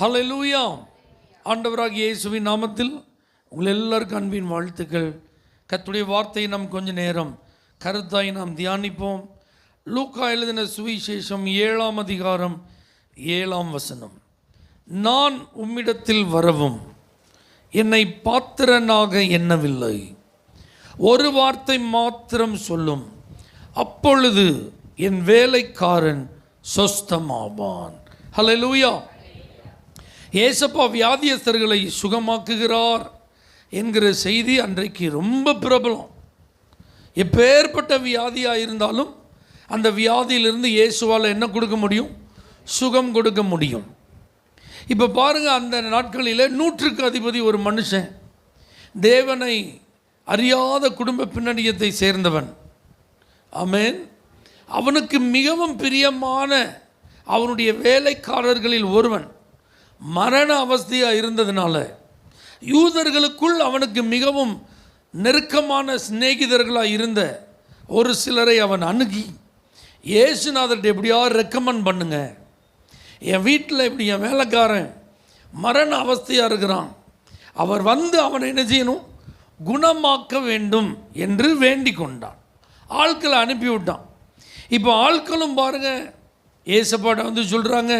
ஹல்லேலூயா. ஆண்டவராகிய இயேசுவின் நாமத்தில் உங்கள் எல்லாருக்கும் அன்பின் வாழ்த்துக்கள். கர்த்தருடைய வார்த்தையை நாம் கொஞ்ச நேரம் கருத்தாய் நாம் தியானிப்போம். லூக்கா எழுதின சுவிசேஷம் 7ஆம் அதிகாரம் 7ஆம் வசனம். நான் உம்மிடத்தில் வரவும் என்னை பாத்திரனாக எண்ணவில்லை, ஒரு வார்த்தை மாத்திரம் சொல்லும், அப்பொழுது என் வேலைக்காரன் சொஸ்தமாவான். ஹல்லேலூயா. ஏசப்பா வியாதியஸ்தர்களை சுகமாக்குகிறார் என்கிற செய்தி அன்றைக்கு ரொம்ப பிரபலம். எப்பேற்பட்ட வியாதியாக இருந்தாலும் அந்த வியாதியிலிருந்து இயேசுவால் என்ன கொடுக்க முடியும்? சுகம் கொடுக்க முடியும். இப்போ பாருங்கள், அந்த நாட்களில் 100க்கு அதிபதி ஒரு மனுஷன், தேவனை அறியாத குடும்ப பின்னணியத்தை சேர்ந்தவன். ஆமென். அவனுக்கு மிகவும் பிரியமான அவனுடைய வேலைக்காரர்களில் ஒருவன் மரண அவஸ்தையாக இருந்ததுனால யூதர்களுக்குள் அவனுக்கு மிகவும் நெருக்கமான சிநேகிதர்களாக இருந்த ஒரு சிலரை அவன் அணுகி, இயேசுநாதர்கிட்ட எப்படியாவது ரெக்கமெண்ட் பண்ணுங்க, என் வீட்டில் இப்படி என் வேலைக்காரன் மரண அவஸ்தையாக இருக்கிறான், அவர் வந்து அவனை என்ன செய்யணும்? குணமாக்க வேண்டும் என்று வேண்டிக் கொண்டான். ஆட்களை அனுப்பிவிட்டான். இப்போ ஆட்களும் பாருங்கள், ஏசப்பாட்ட வந்து சொல்கிறாங்க,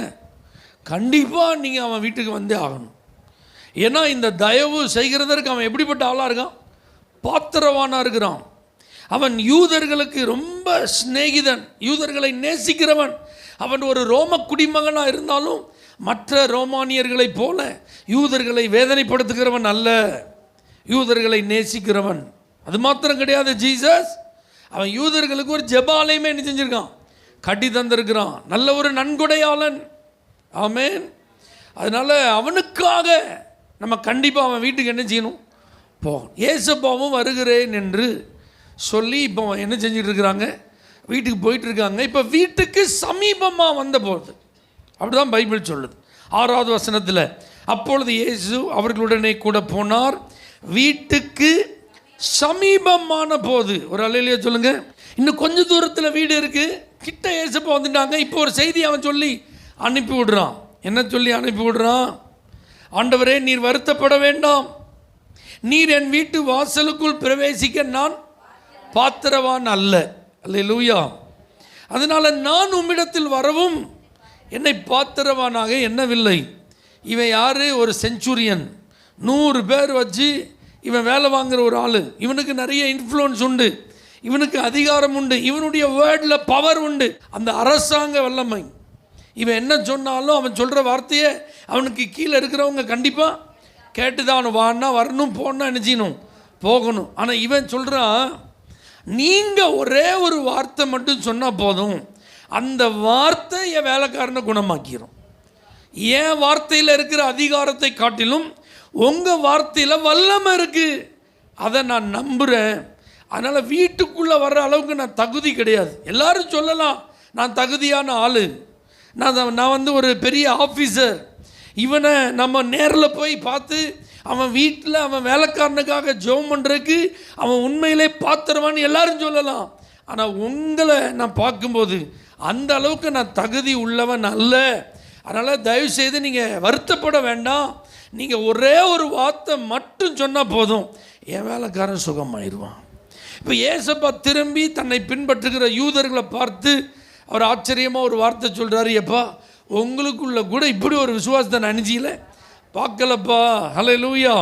கண்டிப்பாக நீங்கள் அவன் வீட்டுக்கு வந்தே ஆகணும். ஏன்னா இந்த தயவு செய்கிறதற்கு அவன் எப்படிப்பட்ட ஆளாக இருக்கான்? பாத்திரவானாக இருக்கிறான். அவன் யூதர்களுக்கு ரொம்ப சிநேகிதன், யூதர்களை நேசிக்கிறவன். அவன் ஒரு ரோம குடிமகனாக இருந்தாலும் மற்ற ரோமானியர்களைப் போல யூதர்களை வேதனைப்படுத்துகிறவன் அல்ல, யூதர்களை நேசிக்கிறவன். அது மாத்திரம் கிடையாது, ஜீசஸ் அவன் யூதர்களுக்கு ஒரு ஜெபாலயமே என்ன செஞ்சிருக்கான்? கட்டி தந்திருக்கிறான். நல்ல ஒரு நன்கொடையாளன். ஆமென். அதனால் அவனுக்காக நம்ம கண்டிப்பாக அவன் வீட்டுக்கு என்ன செய்யணும்? போகணும். ஏசப்பாவும் வருகிறேன் என்று சொல்லி இப்போ என்ன செஞ்சுட்டு இருக்கிறாங்க? வீட்டுக்கு போயிட்டுருக்காங்க. இப்போ வீட்டுக்கு சமீபமாக வந்த போது, அப்படி தான் பைபிள் சொல்லுது 6வது வசனத்தில், அப்பொழுது இயேசு அவர்களுடனே கூட போனார், வீட்டுக்கு சமீபமான போது. ஒரு அல்லேலூயா சொல்லுங்க. இன்னும் கொஞ்சம் தூரத்தில் வீடு இருக்குது, கிட்ட ஏசப்பா வந்துட்டாங்க. இப்போ ஒரு செய்தி அவன் சொல்லி அனுப்பி விடுறான். என்ன சொல்லி அனுப்பி விடுறான்? ஆண்டவரே, நீர் வருத்தப்பட வேண்டாம், நீர் என் வீட்டு வாசலுக்குள் பிரவேசிக்க நான் பாத்திரவான் அல்ல. அல்லேலூயா. அதனால் நான் உம்மிடத்தில் வரவும் என்னை பாத்திரவானாக எண்ணவில்லை. இவன் யார்? ஒரு செஞ்சுரியன். 100 பேர் வச்சு இவன் வேலை வாங்குகிற ஒரு ஆள். இவனுக்கு நிறைய இன்ஃப்ளூயன்ஸ் உண்டு, இவனுக்கு அதிகாரம் உண்டு, இவனுடைய வேர்டில் பவர் உண்டு, அந்த அரசாங்க வல்லமை. இவன் என்ன சொன்னாலும் அவன் சொல்கிற வார்த்தையை அவனுக்கு கீழே இருக்கிறவங்க கண்டிப்பாக கேட்டு தான் அவன் வான்னா வரணும், போனா என்ன செய்யணும்? போகணும். ஆனால் இவன் சொல்கிறான், நீங்கள் ஒரே ஒரு வார்த்தை மட்டும் சொன்னால் போதும், அந்த வார்த்தை என் வேலைக்காரனை குணமாக்கிடும். என் வார்த்தையில் இருக்கிற அதிகாரத்தை காட்டிலும் உங்கள் வார்த்தையில் வல்லமை இருக்குது, அதை நான் நம்புகிறேன். அதனால் வீட்டுக்குள்ளே வர்ற அளவுக்கு நான் தகுதி கிடையாது. எல்லோரும் சொல்லலாம் நான் தகுதியான ஆள், நான் வந்து ஒரு பெரிய ஆஃபீஸர், இவனை நம்ம நேரில் போய் பார்த்து அவன் வீட்டில் அவன் வேலைக்காரனுக்காக ஜெபம் பண்ணுறதுக்கு அவன் உண்மையிலே பாத்திரவான்னு எல்லாரும் சொல்லலாம். ஆனால் உங்களை நான் பார்க்கும்போது அந்த அளவுக்கு நான் தகுதி உள்ளவன் அல்ல. அதனால் தயவுசெய்து நீங்கள் வருத்தப்பட வேண்டாம், நீங்கள் ஒரே ஒரு வார்த்தை மட்டும் சொன்னால் போதும், என் வேலைக்காரன் சுகமாயிடுவான். இப்போ ஏசப்பா திரும்பி தன்னை பின்பற்றுகிற யூதர்களை பார்த்து அவர் ஆச்சரியமாக ஒரு வார்த்தை சொல்கிறாரு, எப்பா உங்களுக்குள்ள கூட இப்படி ஒரு விசுவாசத்தை நான் அணிஞ்சியில் பார்க்கலப்பா. ஹல்லேலூயா.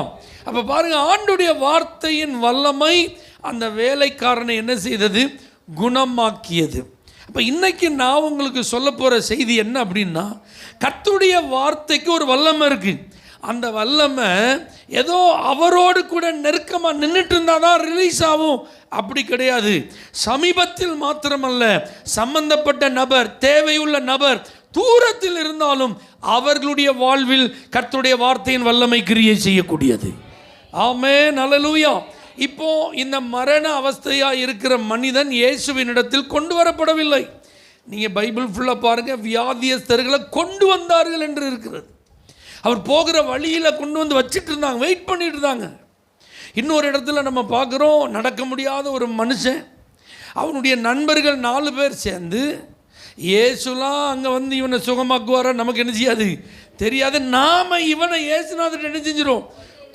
அப்போ பாருங்கள், ஆண்டுடைய வார்த்தையின் வல்லமை அந்த வேலைக்காரனை என்ன செய்தது? குணமாக்கியது. அப்போ இன்றைக்கி நான் உங்களுக்கு சொல்ல போகிற செய்தி என்ன அப்படின்னா, கர்த்தருடைய வார்த்தைக்கு ஒரு வல்லமை இருக்குது. அந்த வல்லமை ஏதோ அவரோடு கூட நெருக்கமாக நின்றுட்டு இருந்தால் தான் ரிலீஸ் ஆகும், அப்படி கிடையாது. சமீபத்தில் மாத்திரமல்ல, சம்பந்தப்பட்ட நபர், தேவையுள்ள நபர் தூரத்தில் இருந்தாலும் அவர்களுடைய வாழ்வில் கர்த்தருடைய வார்த்தையின் வல்லமை கிரியை செய்யக்கூடியது. ஆமென். அல்லேலூயா. இப்போ இந்த மரண அவஸ்தையாக இருக்கிற மனிதன் இயேசுவின் இடத்தில் கொண்டு வரப்படவில்லை. நீங்கள் பைபிள் ஃபுல்லாக பாருங்கள், வியாதியஸ்தர்களை கொண்டு வந்தார்கள் என்று இருக்கிறது. அவர் போகிற வழியில் கொண்டு வந்து வச்சுட்டு இருந்தாங்க, வெயிட் பண்ணிட்டு இருந்தாங்க. இன்னொரு இடத்துல நம்ம பார்க்குறோம், நடக்க முடியாத ஒரு மனுஷன், அவனுடைய நண்பர்கள் 4 பேர் சேர்ந்து இயேசுலாம் அங்கே வந்து இவனை சுகமாக்குவாரா நமக்கு என்ன செய்யாது, தெரியாது. நாம் இவனை இயேசுநாதர் என்ன செஞ்சிடும்,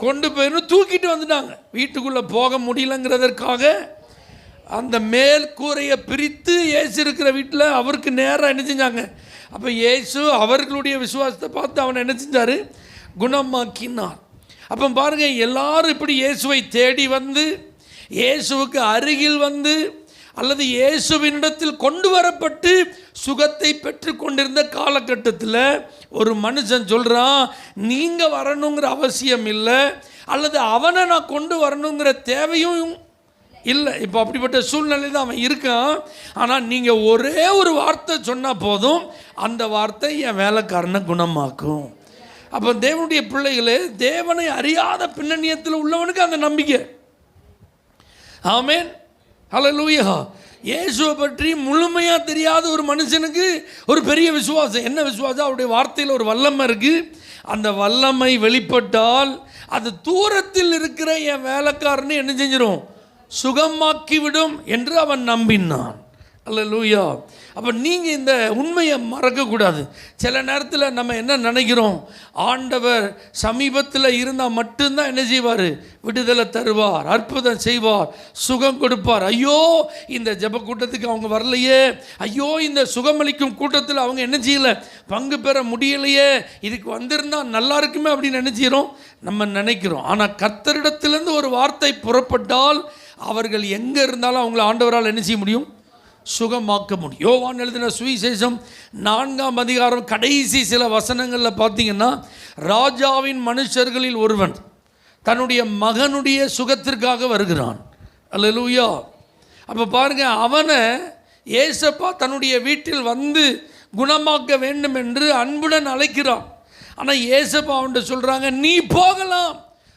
கொண்டு போயிடணும். தூக்கிட்டு வந்துட்டாங்க. வீட்டுக்குள்ளே போக முடியலங்கிறதற்காக அந்த மேல் கூரையை பிரித்து இயேசு இருக்கிற வீட்டில் அவருக்கு நேராக என்ன செஞ்சாங்க. அப்போ இயேசு அவர்களுடைய விசுவாசத்தை பார்த்து அவனை என்ன செஞ்சார், குணமாக்கினார். அப்போ பாருங்கள், எல்லாரும் இப்படி இயேசுவை தேடி வந்து இயேசுவுக்கு அருகில் வந்து அல்லது இயேசுவினிடத்தில் கொண்டு வரப்பட்டு சுகத்தை பெற்று கொண்டிருந்த காலகட்டத்தில் ஒரு மனுஷன் சொல்கிறான், நீங்கள் வரணுங்கிற அவசியம் இல்லை, அல்லது அவனை நான் கொண்டு வரணுங்கிற தேவையும் இல்லை. இப்போ அப்படிப்பட்ட சூழ்நிலை தான் அவன் இருக்கான். ஆனால் நீங்கள் ஒரே ஒரு வார்த்தை சொன்னால் போதும், அந்த வார்த்தை என் வேலைக்காரனை குணமாக்கும். அப்போ தேவனுடைய பிள்ளைகளே, தேவனை அறியாத பின்னணியத்தில் உள்ளவனுக்கு அந்த நம்பிக்கை. ஆமென், ஹல்லேலூயா. இயேசுவை பற்றி முழுமையாக தெரியாத ஒரு மனுஷனுக்கு ஒரு பெரிய விசுவாசம். என்ன விசுவாசம்? அவருடைய வார்த்தையில் ஒரு வல்லமை இருக்குது. அந்த வல்லமை வெளிப்பட்டால் அது தூரத்தில் இருக்கிற என் வேலைக்காரனை என்ன செஞ்சிடும், சுகமாக்கிவிடும் என்று அவன் நம்பினான். அல்லேலூயா. அப்போ நீங்கள் இந்த உண்மையை மறக்கக்கூடாது. சில நேரத்தில் நம்ம என்ன நினைக்கிறோம், ஆண்டவர் சமீபத்தில் இருந்தால் மட்டும்தான் என்ன செய்வார், விடுதலை தருவார், அற்புதம் செய்வார், சுகம் கொடுப்பார். ஐயோ இந்த ஜெப கூட்டத்துக்கு அவங்க வரலையே, ஐயோ இந்த சுகமளிக்கும் கூட்டத்தில் அவங்க என்ன செய்யலை, பங்கு பெற முடியலையே, இதுக்கு வந்திருந்தால் நல்லா இருக்குமே அப்படின்னு நினைச்சிடும் நம்ம நினைக்கிறோம். ஆனால் கர்த்தரிடத்திலிருந்து ஒரு வார்த்தை புறப்பட்டால் அவர்கள் எங்கே இருந்தாலும் அவங்கள ஆண்டவரால் என்ன செய்ய முடியும், சுகமாக்க முடியும். யோவான் எழுதின சுவிசேஷம் 4ஆம் அதிகாரம் கடைசி சில வசனங்களில் பார்த்தீங்கன்னா, ராஜாவின் மனுஷர்களில் ஒருவன் தன்னுடைய மகனுடைய சுகத்திற்காக வருகிறான். அல்லேலூயா. அப்போ பாருங்கள், அவனை ஏசப்பா தன்னுடைய வீட்டில் வந்து குணமாக்க வேண்டும் என்று அன்புடன் அழைக்கிறான். ஆனால் ஏசப்பா அவன்கிட்ட சொல்கிறாங்க, நீ போகலாம்,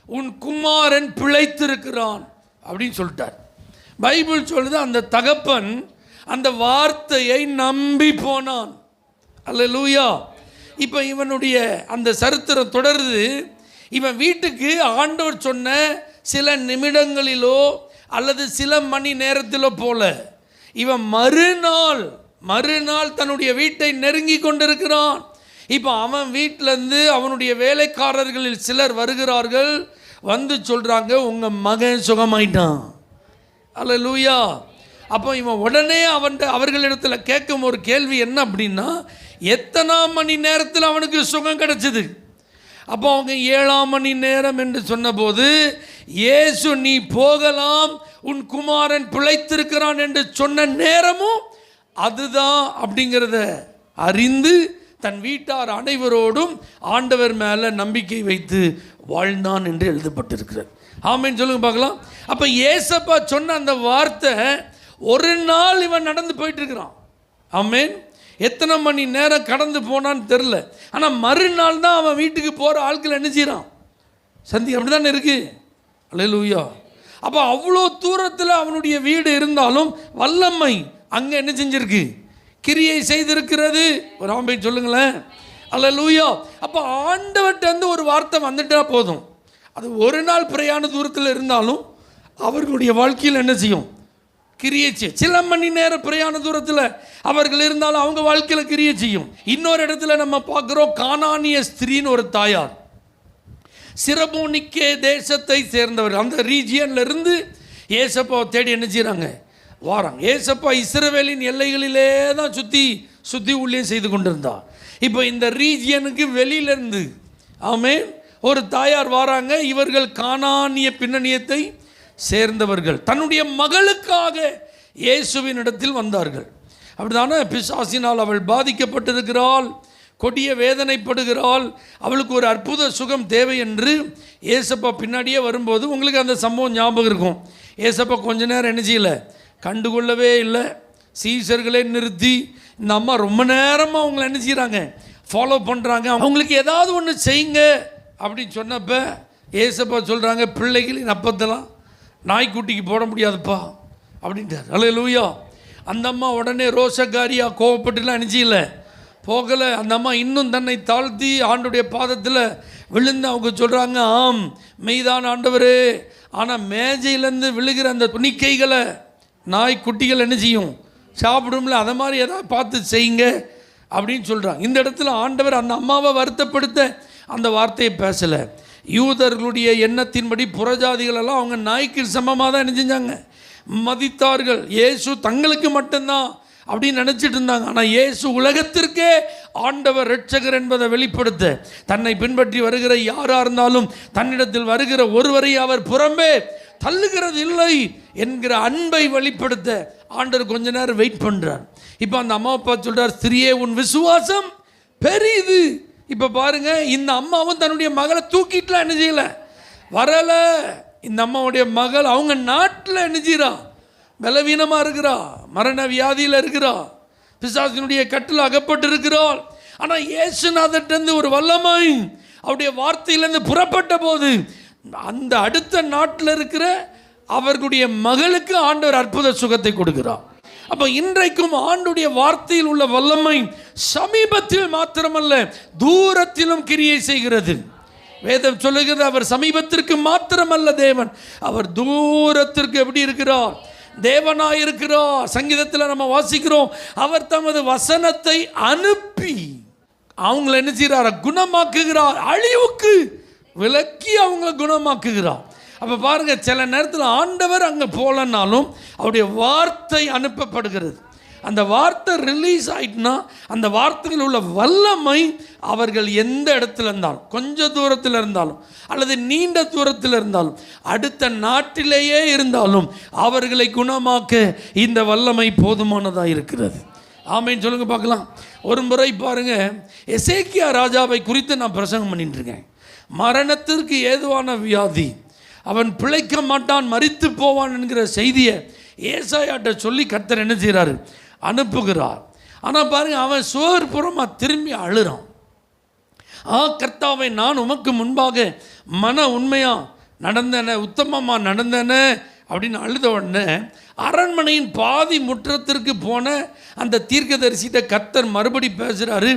உன் குமாரன் பிழைத்திருக்கிறான் அப்படின்னு சொல்லிட்டார். பைபிள் சொல்லுது, அந்த தகப்பன் அந்த வார்த்தையை நம்பி போனான். அல்லேலூயா. இப்போ இவனுடைய அந்த சரித்திரம் தொடருது. இவன் வீட்டுக்கு ஆண்டவர் சொன்ன சில நிமிடங்களிலோ அல்லது சில மணி நேரத்திலோ போல, இவன் மறுநாள் தன்னுடைய வீட்டை நெருங்கி கொண்டிருக்கிறான். இப்போ அவன் வீட்டிலேருந்து அவனுடைய வேலைக்காரர்களில் சிலர் வருகிறார்கள், வந்து சொல்கிறாங்க, உங்கள் மகன் சுகமாயிட்டான். அல்லேலூயா. அப்போ இவன் உடனே அவர்களிடத்தில் கேட்கும் ஒரு கேள்வி என்ன அப்படின்னா, எத்தனாம் மணி நேரத்தில் அவனுக்கு சுகம் கிடைச்சது? அப்போ அவங்க 7ஆம் மணி நேரம் என்று சொன்னபோது, இயேசு நீ போகலாம், உன் குமாரன் பிழைத்திருக்கிறான் என்று சொன்ன நேரமும் அதுதான் அப்படிங்கிறத அறிந்து தன் வீட்டார் அனைவரோடும் ஆண்டவர் மேலே நம்பிக்கை வைத்து வாழ்ந்தான் என்று எழுதப்பட்டிருக்கிறார். ஆமென் சொல்லுங்க பார்க்கலாம். அப்போ ஏசப்பா சொன்ன அந்த வார்த்தை ஒரு நாள் இவன் நடந்து போயிட்டு இருக்கிறான். ஆமென். எத்தனை மணி நேரம் கடந்து போனான்னு தெரில. ஆனால் மறுநாள் தான் அவன் வீட்டுக்கு போகிற ஆட்கள் என்ன செய்கிறான், சந்தி அப்படி தானே இருக்கு. அல்லேலூயா. அப்போ அவ்வளோ தூரத்தில் அவனுடைய வீடு இருந்தாலும் வல்லமை அங்கே என்ன செஞ்சிருக்கு, கிரியை செய்திருக்கிறது. ஒரு ஆம்பை சொல்லுங்களேன். அல்லேலூயா. அப்போ ஆண்டவர்கிட்ட இருந்து ஒரு வார்த்தை வந்துட்டா போதும், அது ஒரு நாள் பிரயாண தூரத்தில் இருந்தாலும் அவர்களுடைய வாழ்க்கையில் என்ன செய்யும், கிரியை செய்யும். சில மணி நேர பிரயாண தூரத்தில் அவர்கள் இருந்தாலும் அவங்க வாழ்க்கையில் கிரியை செய்யும். இன்னொரு இடத்துல நம்ம பார்க்குறோம், கானானிய ஸ்திரீன்னு ஒரு தாயார், சிரபோனிக்கே தேசத்தை சேர்ந்தவர். அந்த ரீஜியனில் இருந்து ஏசப்பாவை தேடி என்ன செய்கிறாங்க, வாராங்க. ஏசப்பா இஸ்ரவேலின் எல்லைகளிலே தான் சுற்றி ஊழியம் செய்து கொண்டிருந்தார். இப்போ இந்த ரீஜியனுக்கு வெளியிலேருந்து ஆமென் ஒரு தாயார் வாராங்க. இவர்கள் கானானிய பின்னணியத்தை சேர்ந்தவர்கள். தன்னுடைய மகளுக்காக இயேசுவின் இடத்தில் வந்தார்கள். அப்படிதானே? பிசாசினால் அவள் பாதிக்கப்பட்டிருக்கிறாள், கொடிய வேதனைப்படுகிறாள், அவளுக்கு ஒரு அற்புத சுகம் தேவை என்று ஏசப்பா பின்னாடியே வரும்போது உங்களுக்கு அந்த சம்பவம் ஞாபகம் இருக்கும். ஏசப்பா கொஞ்ச நேரம் என்ன செய்யலை, கண்டுகொள்ளவே இல்லை. சீசர்களை நிறுத்தி இந்த அம்மா ரொம்ப நேரமாக அவங்கள என்ன செய்கிறாங்க, ஃபாலோ பண்ணுறாங்க. அவங்களுக்கு ஏதாவது ஒன்று செய்யுங்க அப்படின்னு சொன்னப்போ ஏசப்பா சொல்கிறாங்க, பிள்ளைகளின் அப்பத்தெல்லாம் நாய்க்குட்டிக்கு போட முடியாதுப்பா அப்படின்ட்டார். அல்லேலூயா. அந்த அம்மா உடனே ரோஷக்காரியாக கோவப்பட்டுலாம் நினச்சிஇல்லை, போகலை. அந்த அம்மா இன்னும் தன்னை தாழ்த்தி ஆண்டுடைய பாதத்தில் விழுந்து அவங்க சொல்கிறாங்க, ஆம் மெய்தான் ஆண்டவரே, ஆனால் மேஜையிலேருந்து விழுகிற அந்த துணிக்கைகளை நாய்க்குட்டிகள் என்ன செய்யும், சாப்பிடும்ல, அதை மாதிரி ஏதாவது பார்த்து செய்யுங்க அப்படின்னு சொல்கிறாங்க. இந்த இடத்துல ஆண்டவர் அந்த அம்மாவை வருத்தப்படுத்த அந்த வார்த்தையை பேசலை. யூதர்களுடைய எண்ணத்தின்படி புறஜாதிகளெல்லாம் அவங்க நாய்க்கு சமமாக தான் என்ன செஞ்சாங்க, மதித்தார்கள். இயேசு தங்களுக்கு மட்டும்தான் அப்படின்னு நினச்சிட்டு இருந்தாங்க. ஆனால் இயேசு உலகத்திற்கே ஆண்டவர் இரட்சகர் என்பதை வெளிப்படுத்த, தன்னை பின்பற்றி வருகிற யாராக இருந்தாலும் தன்னிடத்தில் வருகிற ஒருவரை அவர் புறம்பே தள்ளுகிறது இல்லை என்கிற அன்பை வெளிப்படுத்த ஆண்டவர் கொஞ்ச நேரம் வெயிட் பண்ணுறார். இப்போ அந்த அம்மா அப்பா சொல்கிறார், ஸ்திரியே உன் விசுவாசம் பெரியது. இப்போ பாருங்க, இந்த அம்மாவும் தன்னுடைய மகளை தூக்கிட்டுலாம் என்ன செய்யலை, வரலை. இந்த அம்மாவுடைய மகள் அவங்க நாட்டில் என்ன செய்கிறா, பலவீனமாக இருக்கிறா, மரண வியாதியில் இருக்கிறா, பிசாசினுடைய கட்டில் அகப்பட்டு இருக்கிறாள். ஆனால் இயேசுநாதர்கிட்ட ஒரு வல்லமை அவருடைய வார்த்தையிலேருந்து புறப்பட்ட போது அந்த அடுத்த நாட்டில் இருக்கிற அவர்களுடைய மகளுக்கு ஆண்டவர் அற்புத சுகத்தை கொடுக்கிறார். அப்போ இன்றைக்கும் ஆண்டுடைய வார்த்தையில் உள்ள வல்லமை சமீபத்தில் மாத்திரமல்ல, தூரத்திலும் கிரியை செய்கிறது. வேதம் சொல்லுகிறது, அவர் சமீபத்திற்கு மாத்திரமல்ல தேவன், அவர் தூரத்திற்கு எப்படி இருக்கிறார், தேவனாய் இருக்கிறார். சங்கீதத்தில் நம்ம வாசிக்கிறோம், அவர் தமது வசனத்தை அனுப்பி அவங்களை என்ன செய்கிறார், குணமாக்குகிறார். அழிவுக்கு விலக்கி அவங்களை குணமாக்குகிறார். அப்போ பாருங்கள், சில நேரத்தில் ஆண்டவர் அங்கே போகலன்னாலும் அவருடைய வார்த்தை அனுப்பப்படுகிறது. அந்த வார்த்தை ரிலீஸ் ஆகிட்டுனா அந்த வார்த்தையில் உள்ள வல்லமை அவர்கள் எந்த இடத்துல இருந்தாலும், கொஞ்சம் தூரத்தில் இருந்தாலும் அல்லது நீண்ட தூரத்தில் இருந்தாலும், அடுத்த நாட்டிலேயே இருந்தாலும் அவர்களை குணமாக்க இந்த வல்லமை போதுமானதாக இருக்கிறது. ஆமைன்னு சொல்லுங்க பார்க்கலாம். ஒரு முறை பாருங்கள், எசேக்கியா ராஜாவை குறித்து நான் பிரசங்கம் பண்ணிட்டு இருக்கேன். மரணத்திற்கு ஏதுவான வியாதி, அவன் பிழைக்க மாட்டான், மரித்து போவான் என்கிற செய்தியை ஏசாயாட்ட சொல்லி கர்த்தர் என்ன செய்கிறாரு, அனுப்புகிறார். ஆனால் பாருங்கள், அவன் சோர்புறமாக திரும்பி அழுறான். கர்த்தாவை, நான் உமக்கு முன்பாக மன உண்மையாக நடந்தேனே, உத்தமமாக நடந்தேனே அப்படின்னு அழுத உடனே அரண்மனையின் பாதி முற்றத்திற்கு போன அந்த தீர்க்கதரிசிட்ட கர்த்தர் மறுபடி பேசுகிறாரு,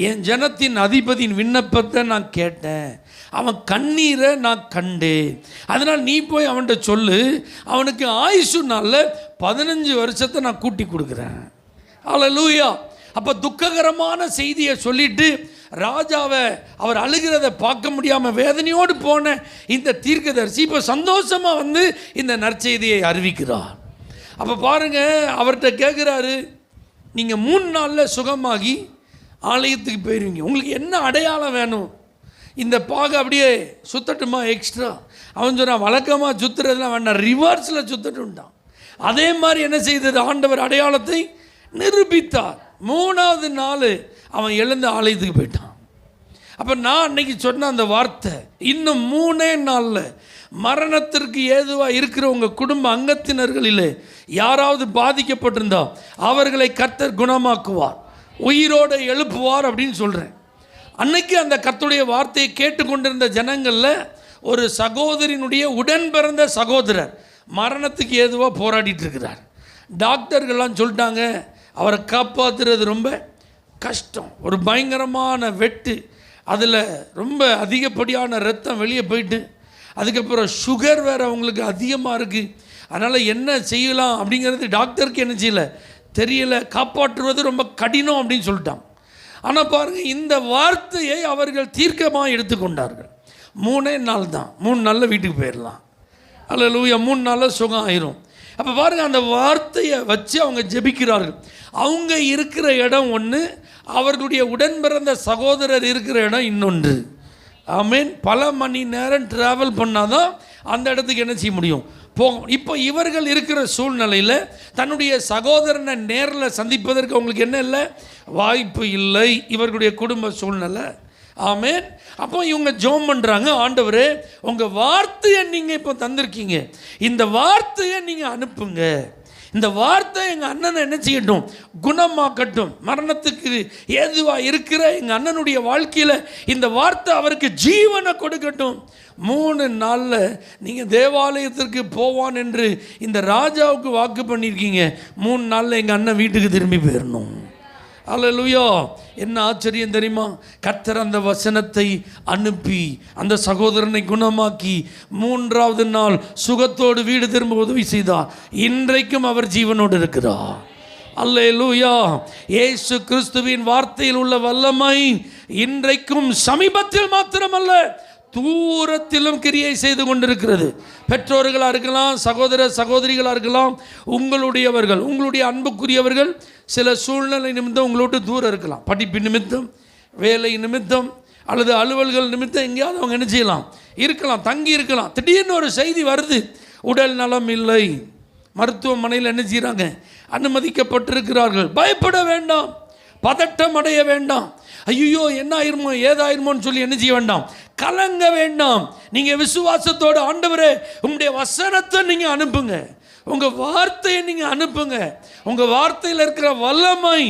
என் ஜனத்தின் அதிபதியின் விண்ணப்பத்தை நான் கேட்டேன், அவன் கண்ணீரை நான் கண்டேன், அதனால் நீ போய் அவன்கிட்ட சொல்லு, அவனுக்கு ஆயுசு நாளில் 15 வருஷத்தை நான் கூட்டி கொடுக்குறேன். அல்லேலூயா. அப்போ துக்ககரமான செய்தியை சொல்லிட்டு ராஜாவை அவர் அழுகிறத பார்க்க முடியாமல் வேதனையோடு போன இந்த தீர்க்கதரிசி இப்போ சந்தோஷமாக வந்து இந்த நற்செய்தியை அறிவிக்கிறார். அப்போ பாருங்கள், அவர்கிட்ட கேட்குறாரு, நீங்கள் 3 நாளில் சுகமாகி ஆலயத்துக்கு போயிடுவீங்க, உங்களுக்கு என்ன அடையாளம் வேணும், இந்த பாகை அப்படியே சுத்தட்டுமா எக்ஸ்ட்ரா? அவன் சொன்னான், வழக்கமாக சுற்றுறதுலாம் வேண்டாம், ரிவர்ஸில் சுத்தட்டும்ட்டான். அதே மாதிரி என்ன செய்தது, ஆண்டவர் அடையாளத்தை நிரூபித்தார். 3வது நாள் அவன் எழுந்து ஆலயத்துக்கு போயிட்டான். அப்போ நான் அன்னைக்கு சொன்ன அந்த வார்த்தை, இன்னும் 3 நாளில் மரணத்திற்கு ஏதுவாக இருக்கிற உங்கள் குடும்ப அங்கத்தினர்களில் யாராவது பாதிக்கப்பட்டிருந்தா அவர்களை கர்த்தர் குணமாக்குவார், உயிரோடு எழுப்புவார் அப்படின்னு சொல்கிறேன். அன்னைக்கு அந்த கர்த்தருடைய வார்த்தையை கேட்டுக்கொண்டிருந்த ஜனங்களில் ஒரு சகோதரினுடைய உடன் பிறந்த சகோதரர் மரணத்துக்கு ஏதுவாக போராடிட்டு இருக்கிறார். டாக்டர்கள்லாம் சொல்லிட்டாங்க, அவரை காப்பாற்றுறது ரொம்ப கஷ்டம், ஒரு பயங்கரமான வெட்டு, அதில் ரொம்ப அதிகப்படியான ரத்தம் வெளியே போயிட்டு, அதுக்கப்புறம் சுகர் வேறு அவங்களுக்கு அதிகமாக இருக்குது, அதனால் என்ன செய்யலாம் அப்படிங்கிறது டாக்டருக்கு என்ன செய்யலை தெரியலை, காப்பாற்றுவது ரொம்ப கடினம் அப்படின்னு சொல்லிட்டான். ஆனால் பாருங்கள், இந்த வார்த்தையை அவர்கள் தீர்க்கமாக எடுத்துக்கொண்டார்கள். 3 நாள் தான், 3 நாளில் வீட்டுக்கு போயிடலாம். அல்லேலூயா, 3 நாளில் சுகம் ஆயிரும். அப்போ பாருங்கள், அந்த வார்த்தையை வச்சு அவங்க ஜெபிக்கிறார்கள். அவங்க இருக்கிற இடம் ஒன்று, அவர்களுடைய உடன் பிறந்த சகோதரர் இருக்கிற இடம் இன்னொன்று. ஆமீன். பல மணி நேரம் ட்ராவல் பண்ணால் தான் அந்த இடத்துக்கு என்ன செய்ய முடியும், போகும். இப்போ இவர்கள் இருக்கிற சூழ்நிலையில் தன்னுடைய சகோதரனை நேரில் சந்திப்பதற்கு அவங்களுக்கு என்ன இல்லை, வாய்ப்பு இல்லை, இவர்களுடைய குடும்ப சூழ்நிலை. ஆமேன். அப்போ இவங்க ஜெபம் பண்ணுறாங்க, ஆண்டவரே உங்கள் வார்த்தையை நீங்கள் இப்போ தந்திருக்கீங்க, இந்த வார்த்தையை நீங்கள் அனுப்புங்க, இந்த வார்த்தை எங்கள் அண்ணனை என்ன செய்யட்டும், குணமாக்கட்டும், மரணத்துக்கு ஏதுவாக இருக்கிற எங்கள் அண்ணனுடைய வாழ்க்கையில் இந்த வார்த்தை அவருக்கு ஜீவனை கொடுக்கட்டும். 3 நாளில் நீங்கள் தேவாலயத்திற்கு போவான் என்று இந்த ராஜாவுக்கு வாக்கு பண்ணியிருக்கீங்க, 3 நாளில் எங்கள் அண்ணன் வீட்டுக்கு திரும்பி போயிடணும். அல்லேலூயா. என்ன ஆச்சரியம் தெரியுமா, கர்த்தர் அந்த வசனத்தை அனுப்பி அந்த சகோதரனை குணமாக்கி 3வது நாள் சுகத்தோடு வீடு திரும்ப உதவி செய்தார். இன்றைக்கும் அவர் ஜீவனோடு இருக்கிறார். அல்லேலூயா. இயேசு கிறிஸ்துவின் வார்த்தையில் உள்ள வல்லமை இன்றைக்கும் சமீபத்தில் மாத்திரமல்ல, தூரத்திலும் கிரியை செய்து கொண்டிருக்கிறது. பெற்றோர்களாக இருக்கலாம், சகோதர சகோதரிகளாக இருக்கலாம், உங்களுடையவர்கள், உங்களுடைய அன்புக்குரியவர்கள் சில சூழ்நிலை நிமித்தம் உங்களோட்டு தூரம் இருக்கலாம். படிப்பு நிமித்தம், வேலை நிமித்தம், அல்லது அலுவல்கள் நிமித்தம் எங்கேயாவது அவங்க என்ன செய்யலாம், இருக்கலாம், தங்கி இருக்கலாம். திடீர்னு ஒரு செய்தி வருது, உடல் நலம் இல்லை, மருத்துவமனையில் என்ன செய்கிறாங்க, அனுமதிக்கப்பட்டிருக்கிறார்கள். பயப்பட வேண்டாம், பதட்டம் அடைய வேண்டாம். ஐயோ என்ன ஆயிருமோ ஏதாயிருமோன்னு சொல்லி என்ன செய்ய வேண்டாம், கலங்க வேண்டாம். நீங்கள் விசுவாசத்தோடு, ஆண்டவரே உங்களுடைய வசனத்தை நீங்கள் அனுப்புங்க, உங்கள் வார்த்தையை நீங்கள் அனுப்புங்க. உங்கள் வார்த்தையில் இருக்கிற வல்லமை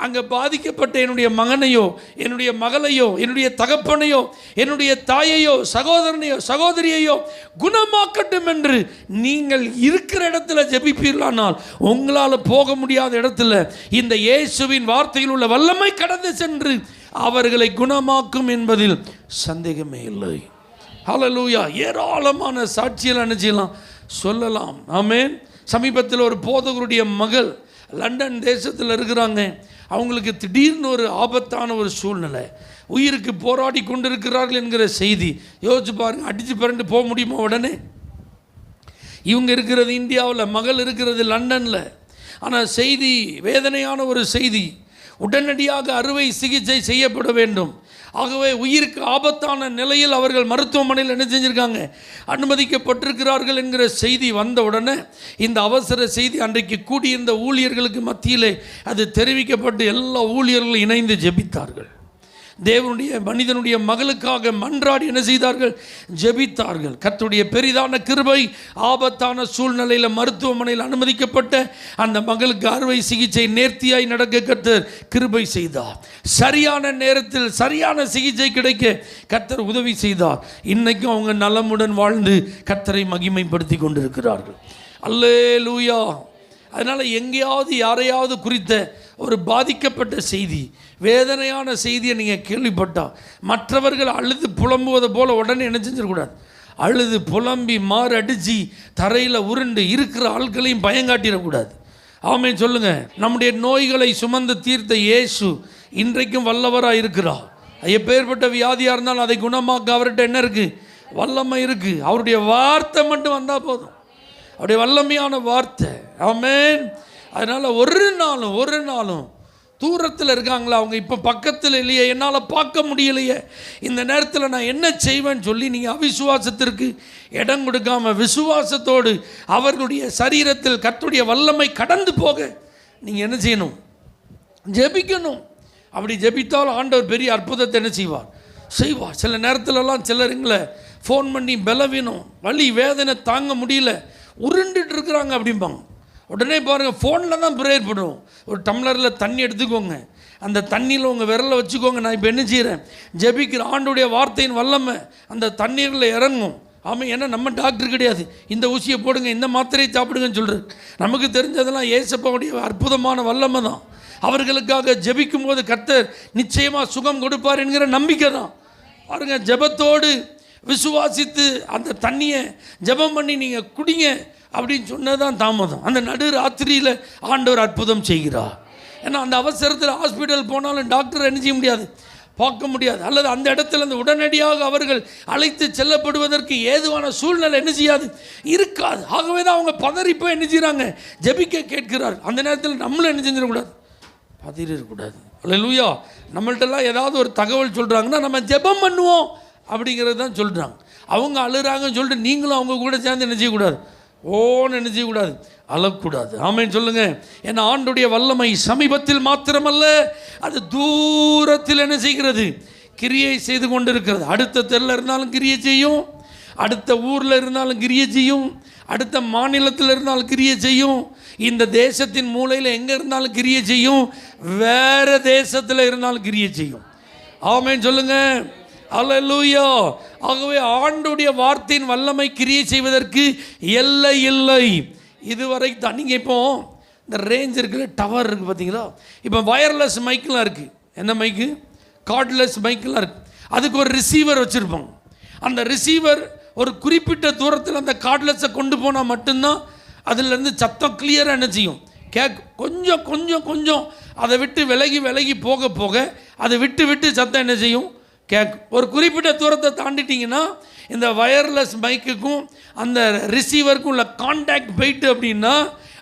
அங்கே பாதிக்கப்பட்ட என்னுடைய மகனையோ, என்னுடைய மகளையோ, என்னுடைய தகப்பனையோ, என்னுடைய தாயையோ, சகோதரனையோ, சகோதரியையோ குணமாக்கட்டும் என்று நீங்கள் இருக்கிற இடத்துல ஜெபிப்பீர்களானால், உங்களால் போக முடியாத இடத்துல இந்த இயேசுவின் வார்த்தையில் உள்ள வல்லமை கடந்து சென்று அவர்களை குணமாக்கும் என்பதில் சந்தேகமே இல்லை. ஹல்லேலூயா. ஏராளமான சாட்சிகள் என்ன செய்யலாம், சொல்லலாம். ஆமென். சமீபத்தில் ஒரு போதகருடைய மகள் லண்டன் தேசத்தில் இருக்கிறாங்க. அவங்களுக்கு திடீர்னு ஒரு ஆபத்தான ஒரு சூழ்நிலை, உயிருக்கு போராடி கொண்டிருக்கிறார்கள் என்கிற செய்தி. யோசிச்சு பாருங்க, அடித்து பிறண்டு போக முடியுமா உடனே? இவங்க இருக்கிறது இந்தியாவில், மகள் இருக்கிறது லண்டனில். ஆனால் செய்தி வேதனையான ஒரு செய்தி. உடனடியாக அறுவை சிகிச்சை செய்யப்பட வேண்டும். ஆகவே உயிருக்கு ஆபத்தான நிலையில் அவர்கள் மருத்துவமனையில் என்ன செஞ்சுருக்காங்க, அனுமதிக்கப்பட்டிருக்கிறார்கள் என்கிற செய்தி வந்த உடனே இந்த அவசர செய்தி அன்றைக்கு கூடியிருந்த ஊழியர்களுக்கு மத்தியிலே அது தெரிவிக்கப்பட்டு எல்லா ஊழியர்களும் இணைந்து ஜெபித்தார்கள். தேவனுடைய மனிதனுடைய மகளுக்காக மன்றாடி என்ன செய்தார்கள், ஜெபித்தார்கள். கர்த்தருடைய பெரிதான கிருபை, ஆபத்தான சூழ்நிலையில் மருத்துவமனையில் அனுமதிக்கப்பட்ட அந்த மகளுக்கு அறுவை சிகிச்சை நேர்த்தியாய் நடக்க கர்த்தர் கிருபை செய்தார். சரியான நேரத்தில் சரியான சிகிச்சை கிடைக்க கர்த்தர் உதவி செய்தார். இன்னைக்கும் அவங்க நலமுடன் வாழ்ந்து கர்த்தரை மகிமைப்படுத்தி கொண்டிருக்கிறார்கள். அல்லேலூயா. அதனால் எங்கேயாவது யாரையாவது குறித்த ஒரு பாதிக்கப்பட்ட செய்தி, வேதனையான செய்தியை நீங்கள் கேள்விப்பட்டால் மற்றவர்கள் அழுது புலம்புவதை போல் உடனே என்ன செஞ்சிடக்கூடாது, அழுது புலம்பி மாறு அடித்து தரையில் உருண்டு இருக்கிற ஆட்களையும் பயங்காட்டிடக்கூடாது. ஆமென் சொல்லுங்கள். நம்முடைய நோய்களை சுமந்து தீர்த்த இயேசு இன்றைக்கும் வல்லவராக இருக்கிறார். எப்பேற்பட்ட வியாதியாக இருந்தாலும் அதை குணமாக்க அவர்கிட்ட என்ன இருக்குது, வல்லமை இருக்குது. அவருடைய வார்த்தை மட்டும் வந்தால் போதும், அவருடைய வல்லமையான வார்த்தை. ஆமென். அதனால் ஒரு நாளும் தூரத்தில் இருக்காங்களா, அவங்க இப்போ பக்கத்தில் இல்லையே, என்னால் பார்க்க முடியலையே, இந்த நேரத்தில் நான் என்ன செய்வேன்னு சொல்லி நீங்கள் அவிசுவாசத்திற்கு இடம் கொடுக்காமல் விசுவாசத்தோடு அவர்களுடைய சரீரத்தில் கர்த்தருடைய வல்லமை கடந்து போக நீங்கள் என்ன செய்யணும், ஜெபிக்கணும். அப்படி ஜெபித்தால் ஆண்டவர் பெரிய அற்புதத்தை என்ன செய்வார். சில நேரத்திலலாம் சிலருங்களை ஃபோன் பண்ணி பலவீனம், வலி, வேதனை தாங்க முடியல, உருண்டுட்டு இருக்கிறாங்க அப்படிம்பாங்க. உடனே பாருங்கள், ஃபோனில் தான் ப்ரேயர் பண்ணுவோம். ஒரு டம்ளரில் தண்ணி எடுத்துக்கோங்க, அந்த தண்ணியில் உங்கள் விரலை வச்சுக்கோங்க. நான் இப்போ என்ன செய்கிறேன், ஜெபிக்கிற ஆண்டுடைய வார்த்தையின் வல்லமை அந்த தண்ணீரில் இறங்கும். ஆமாம். ஏன்னா நம்ம டாக்டர் கிடையாது, இந்த ஊசியை போடுங்க, இந்த மாத்திரையை சாப்பிடுங்கன்னு சொல்கிறது. நமக்கு தெரிஞ்சதெல்லாம் ஏசப்பாவுடைய அற்புதமான வல்லமை தான். அவர்களுக்காக ஜெபிக்கும் போது கர்த்தர் நிச்சயமாக சுகம் கொடுப்பார் என்கிற நம்பிக்கை தான். பாருங்கள், ஜெபத்தோடு விசுவாசித்து அந்த தண்ணியை ஜெபம் பண்ணி நீங்கள் குடிங்க அப்படின்னு சொன்னதான் தாமதம். அந்த நடு ராத்திரியில் ஆண்டவர் அற்புதம் செய்கிறார். ஏன்னா அந்த அவசரத்தில் ஹாஸ்பிட்டல் போனாலும் டாக்டர் என்ன செய்ய முடியாது, பார்க்க முடியாது. அல்லது அந்த இடத்துல அந்த உடனடியாக அவர்கள் அழைத்து செல்லப்படுவதற்கு ஏதுவான சூழ்நிலை என்ன செய்யாது, இருக்காது. ஆகவே தான் அவங்க பதறிப்போ என்ன செய்கிறாங்க, ஜெபிக்க கேட்கிறார். அந்த நேரத்தில் நம்மளும் என்ன செஞ்சிடக்கூடாது, பதறிடக்கூடாது. அல்லேலூயா. நம்மள்ட்டெல்லாம் ஏதாவது ஒரு தகவல் சொல்கிறாங்கன்னா நம்ம ஜெபம் பண்ணுவோம் அப்படிங்கிறது தான் சொல்கிறாங்க. அவங்க அழுகிறாங்கன்னு சொல்லிட்டு நீங்களும் அவங்க கூட சேர்ந்து என்ன செய்யக்கூடாது, ஓன்னு என்ன செய்யக்கூடாது, அழக்கூடாது. ஆமென் சொல்லுங்கள். ஏன்னா ஆண்டுடைய வல்லமை சமீபத்தில் மாத்திரமல்ல, அது தூரத்தில் என்ன செய்கிறது, கிரியை செய்து கொண்டு இருக்கிறது. அடுத்த தெருவில் இருந்தாலும் கிரியை செய்யும், அடுத்த ஊரில் இருந்தாலும் கிரியை செய்யும், அடுத்த மாநிலத்தில் இருந்தாலும் கிரியை செய்யும், இந்த தேசத்தின் மூலையில் எங்கே இருந்தாலும் கிரியை செய்யும், வேறு தேசத்தில் இருந்தாலும் கிரியை செய்யும். ஆமென் சொல்லுங்கள். அல்லேலூயா. ஆகவே ஆண்டுடைய வார்த்தையின் வல்லமை கிரியை செய்வதற்கு எல்லை இல்லை. இதுவரை தான். நீங்கள் இப்போ இந்த ரேஞ்ச் இருக்குது, டவர் இருக்குது பார்த்தீங்களா, இப்போ வயர்லெஸ் மைக்கெலாம் இருக்குது. என்ன மைக்கு, கார்ட்லெஸ் மைக்கெலாம் இருக்குது. அதுக்கு ஒரு ரிசீவர் வச்சுருப்பாங்க. அந்த ரிசீவர் ஒரு குறிப்பிட்ட தூரத்தில் அந்த கார்ட்லெஸ்ஸை கொண்டு போனால் மட்டும்தான் அதுலேருந்து சத்தம் கிளியராக என்ன செய்யும், கொஞ்சம் கொஞ்சம் கொஞ்சம் அதை விட்டு விலகி விலகி போக போக அதை விட்டு விட்டு சத்தம் என்ன செய்யும்? கேட்கும். ஒரு குறிப்பிட்ட தூரத்தை தாண்டிட்டிங்கன்னா இந்த வயர்லெஸ் மைக்குக்கும் அந்த ரிசீவருக்கும் உள்ள கான்டாக்ட் போயிட்டு அப்படின்னா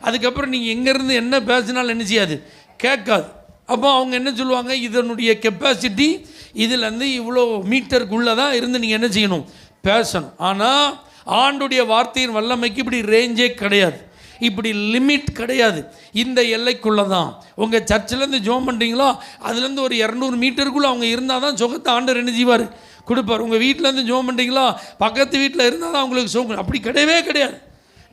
அதுக்கப்புறம் நீங்கள் எங்கேருந்து என்ன பேசினாலும் என்ன செய்யாது? கேட்காது. அப்போ அவங்க என்ன சொல்லுவாங்க, இதனுடைய கெப்பாசிட்டி இதுலேருந்து இவ்வளோ மீட்டருக்குள்ளே தான் இருந்து நீங்கள் என்ன செய்யணும்? பேசணும். ஆனால் ஆண்டுடைய வார்த்தையின் வல்லமைக்கு இப்படி ரேஞ்சே கிடையாது, இப்படி லிமிட் கிடையாது. இந்த எல்லைக்குள்ளே தான். உங்கள் சர்ச்சிலேருந்து ஜோம் பண்ணுறீங்களோ அதுலேருந்து ஒரு 200 மீட்டருக்குள்ளே அவங்க இருந்தால் தான் சுகத்தை ஆண்டவர் என்ன செய்வார்? கொடுப்பார். உங்கள் வீட்டிலேருந்து ஜோம் பண்ணுறீங்களா பக்கத்து வீட்டில் இருந்தால் தான் உங்களுக்கு சுகம். அப்படி கிடையவே கிடையாது.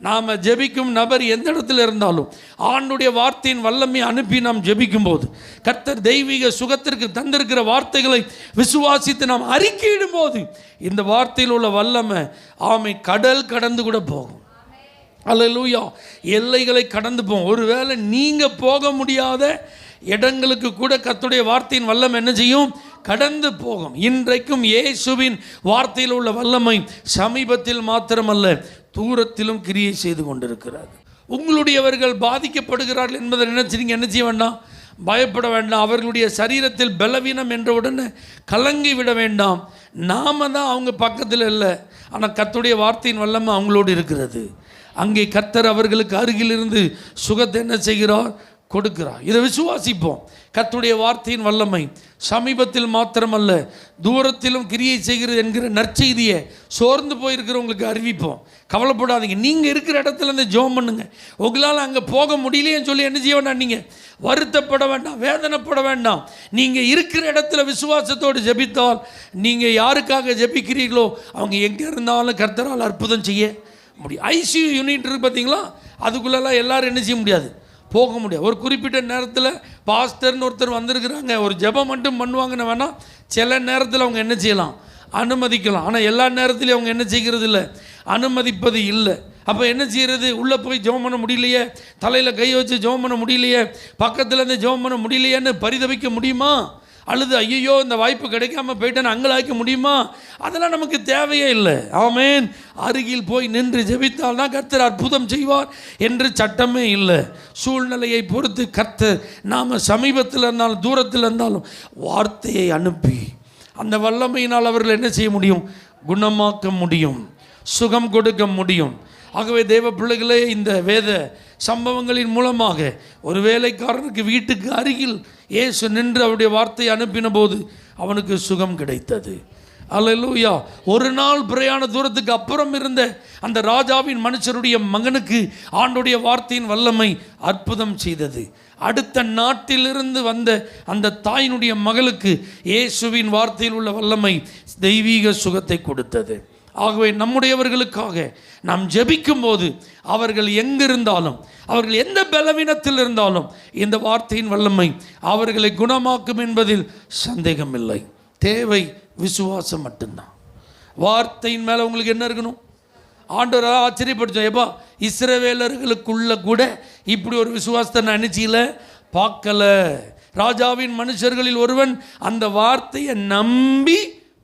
நாம் ஜெபிக்கும் நபர் எந்த இடத்துல இருந்தாலும் ஆண்டுடைய வார்த்தையின் வல்லமை அனுப்பி நாம் ஜெபிக்கும் போது கர்த்தர் தெய்வீக சுகத்திற்கு தந்திருக்கிற வார்த்தைகளை விசுவாசித்து நாம் அறிக்கையிடும் போது இந்த வார்த்தையில் உள்ள வல்லமை ஆமை கடல் கடந்து கூட போகும். அல்லேலூயா. எல்லைகளை கடந்து போகும். ஒருவேளை நீங்கள் போக முடியாத இடங்களுக்கு கூட கர்த்தருடைய வார்த்தையின் வல்லமை என்ன செய்யும்? கடந்து போகும். இன்றைக்கும் இயேசுவின் வார்த்தையில் உள்ள வல்லமை சமீபத்தில் மாத்திரமல்ல தூரத்திலும் கிரியை செய்து கொண்டிருக்கிறார். உங்களுடையவர்கள் பாதிக்கப்படுகிறார்கள் என்பதை நினைச்சு நீங்கள் என்ன செய்ய வேண்டாம்? பயப்பட வேண்டாம். அவர்களுடைய சரீரத்தில் பலவீனம் என்ற உடனே கலங்கி விட வேண்டாம். நாம தான் அவங்க பக்கத்தில் இல்லை, ஆனால் கர்த்தருடைய வார்த்தையின் வல்லமை அவங்களோடு இருக்கிறது. அங்கே கர்த்தர் அவர்களுக்கு அருகில் இருந்து சுகத்தை என்ன செய்கிறார்? கொடுக்கிறார். இதை விசுவாசிப்போம். கர்த்தருடைய வார்த்தையின் வல்லமை சமீபத்தில் மாத்திரமல்ல தூரத்திலும் கிரியை செய்கிறது என்கிற நற்செய்தியை சோர்ந்து போயிருக்கிறவங்களுக்கு அறிவிப்போம். கவலைப்படாதீங்க. நீங்கள் இருக்கிற இடத்துல இருந்து ஜெபம் பண்ணுங்க. உங்களால் அங்கே போக முடியலையேன்னு சொல்லி என்ன செய்ய வேண்டாம்? நீங்கள் வருத்தப்பட வேண்டாம், வேதனைப்பட வேண்டாம். நீங்கள் இருக்கிற இடத்துல விசுவாசத்தோடு ஜெபித்தால் நீங்கள் யாருக்காக ஜெபிக்கிறீர்களோ அவங்க எங்கே இருந்தாலும் கர்த்தரால் அற்புதம் செய்ய முடியும். ஐசியூ யூனிட் இருக்குது பார்த்தீங்களா, அதுக்குள்ளெல்லாம் எல்லாரும் என்ன செய்ய முடியாது? போக முடியாது. ஒரு குறிப்பிட்ட நேரத்தில் பாஸ்டர்னு ஒருத்தர் வந்திருக்கிறாங்க, ஒரு ஜெபம் மட்டும் பண்ணுவாங்கன்னு வேணால் சில நேரத்தில் அவங்க என்ன செய்யலாம்? அனுமதிக்கலாம். ஆனால் எல்லா நேரத்துலையும் அவங்க என்ன செய்கிறது இல்லை? அனுமதிப்பது இல்லை. அப்போ என்ன செய்கிறது? உள்ளே போய் ஜெபம் பண்ண முடியலையே, தலையில் கை வச்சு ஜெபம் பண்ண முடியலையே, பக்கத்துலேருந்து ஜெபம் பண்ண முடியலையேன்னு பரிதவிக்க முடியுமா? அழுது ஐயோ இந்த வாய்ப்பு கிடைக்காம போயிட்டேன்னு அங்கலாய்க்க முடியுமா? அதெல்லாம் நமக்கு தேவையே இல்லை. ஆமென். அருகில் போய் நின்று ஜெபித்தால் தான் கர்த்தர் அற்புதம் செய்வார் என்று சட்டமே இல்லை. சூழ்நிலையை பொறுத்து கர்த்தர் நாம் சமீபத்தில் இருந்தாலும் தூரத்தில் இருந்தாலும் வார்த்தையை அனுப்பி அந்த வல்லமையினால் அவர்கள் என்ன செய்ய முடியும்? குணமாக்க முடியும், சுகம் கொடுக்க முடியும். ஆகவே தேவ பிள்ளைகளே, இந்த வேத சம்பவங்களின் மூலமாக ஒரு வேலைக்காரனுக்கு வீட்டுக்கு அருகில் இயேசு நின்று அவருடைய வார்த்தையை அனுப்பின போது அவனுக்கு சுகம் கிடைத்தது. அல்லேலூயா. ஒரு நாள் பிரயாண தூரத்துக்கு அப்புறம் இருந்த அந்த ராஜாவின் மனுஷருடைய மகனுக்கு ஆண்டுடைய வார்த்தையின் வல்லமை அற்புதம் செய்தது. அடுத்த நாட்டிலிருந்து வந்த அந்த தாயினுடைய மகளுக்கு இயேசுவின் வார்த்தையில் உள்ள வல்லமை தெய்வீக சுகத்தை கொடுத்தது. ஆகவே நம்முடையவர்களுக்காக நாம் ஜெபிக்கும் போது அவர்கள் எங்கிருந்தாலும் அவர்கள் எந்த பலவீனத்தில் இருந்தாலும் இந்த வார்த்தையின் வல்லமை அவர்களை குணமாக்கும் என்பதில் சந்தேகமில்லை. தேவை விசுவாசம் மட்டும்தான். வார்த்தையின் மேலே உங்களுக்கு என்ன இருக்கணும்? ஆண்டவராக ஆச்சரியப்படுத்தோம். எப்பா இஸ்ரவேலர்களுக்குள்ள கூட இப்படி ஒரு விசுவாசத்தை நான் நினைச்சில பார்க்கல. ராஜாவின் மனுஷர்களில் ஒருவன் அந்த வார்த்தையை நம்பி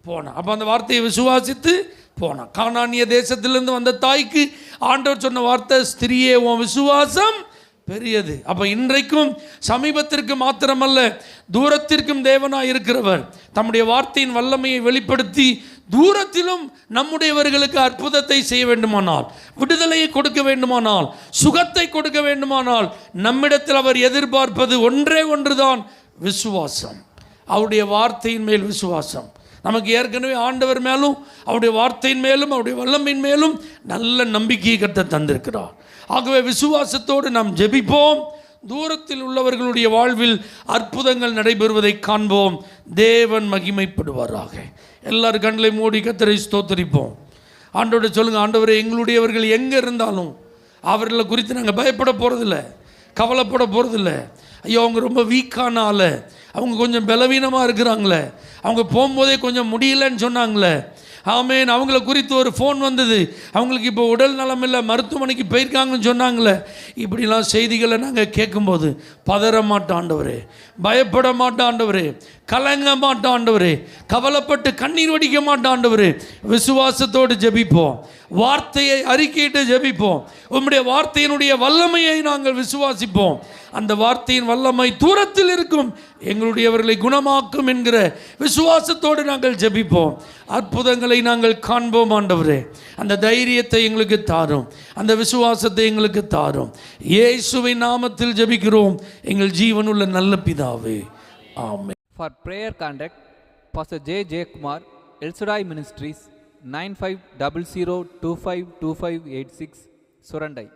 போனான். அப்போ அந்த வார்த்தையை விசுவாசித்து போனான். கானானிய தேசத்திலிருந்து வந்த தாய்க்கு ஆண்டவர் சொன்ன வார்த்தை, ஸ்திரியே உன் விசுவாசம் பெரியது. அப்போ இன்றைக்கும் சமீபத்திற்கு மாத்திரமல்ல தூரத்திற்கும் தேவனாய் இருக்கிறவர் தம்முடைய வார்த்தையின் வல்லமையை வெளிப்படுத்தி தூரத்திலும் நம்முடையவர்களுக்கு அற்புதத்தை செய்ய வேண்டுமானால், விடுதலையை கொடுக்க வேண்டுமானால், சுகத்தை கொடுக்க வேண்டுமானால் நம்மிடத்தில் அவர் எதிர்பார்ப்பது ஒன்றே ஒன்றுதான், விசுவாசம். அவருடைய வார்த்தையின் மேல் விசுவாசம். நமக்கு ஏற்கனவே ஆண்டவர் மேலும் அவருடைய வார்த்தையின் மேலும் அவருடைய வல்லமையின் மேலும் நல்ல நம்பிக்கையை கர்த்தர் தந்திருக்கிறார். ஆகவே விசுவாசத்தோடு நாம் ஜெபிப்போம். தூரத்தில் உள்ளவர்களுடைய வாழ்வில் அற்புதங்கள் நடைபெறுவதை காண்போம். தேவன் மகிமைப்படுவாராக. எல்லாரும் கண்களை மூடி கர்த்தரை ஸ்தோத்தரிப்போம். ஆண்டவரை சொல்லுங்கள், ஆண்டவரே எங்களுடையவர்கள் எங்கே இருந்தாலும் அவர்களை குறித்து நாங்கள் பயப்பட போகிறதில்ல, கவலைப்பட போகிறதில்ல. ஐயோ அவங்க ரொம்ப வீக்கான அவங்க கொஞ்சம் பலவீனமாக இருக்கிறாங்களே, அவங்க போகும்போதே கொஞ்சம் முடியலன்னு சொன்னாங்களே, ஆமேன். அவங்கள குறித்து ஒரு ஃபோன் வந்தது, அவங்களுக்கு இப்போ உடல் நலம் இல்லை, மருத்துவமனைக்கு போயிருக்காங்கன்னு சொன்னாங்களே. இப்படிலாம் செய்திகளை நாங்கள் கேட்கும்போது பதற மாட்டோம் ஆண்டவரே, பயப்பட மாட்டோம் ஆண்டவரே, கலங்க மாட்டோம் ஆண்டவரே, கவலைப்பட்டு கண்ணீர் வடிக்க மாட்டோம் ஆண்டவரே. விசுவாசத்தோடு ஜெபிப்போம், வார்த்தையை அறிக்கையிட்டு ஜெபிப்போம். உம்முடைய வார்த்தையினுடைய வல்லமையை நாங்கள் விசுவாசிப்போம். அந்த வார்த்தையின் வல்லமை தூரத்தில் இருக்கும், எங்களுடையவர்களை குணமாக்கும் என்கிற விசுவாசத்தோடு நாங்கள் ஜெபிப்போம். அற்புதங்களை நாங்கள் காண்போம் ஆண்டவரே. அந்த தைரியத்தை எங்களுக்கு தாரும், அந்த விசுவாசத்தை எங்களுக்கு தாரும். இயேசுவின் நாமத்தில் ஜெபிக்கிறோம் எங்கள் ஜீவனுள்ள நல்ல பிதாவே, ஆமென். For prayer contact, Pastor J. Kumar, El Shaddai Ministries, 9500252586, Surandai.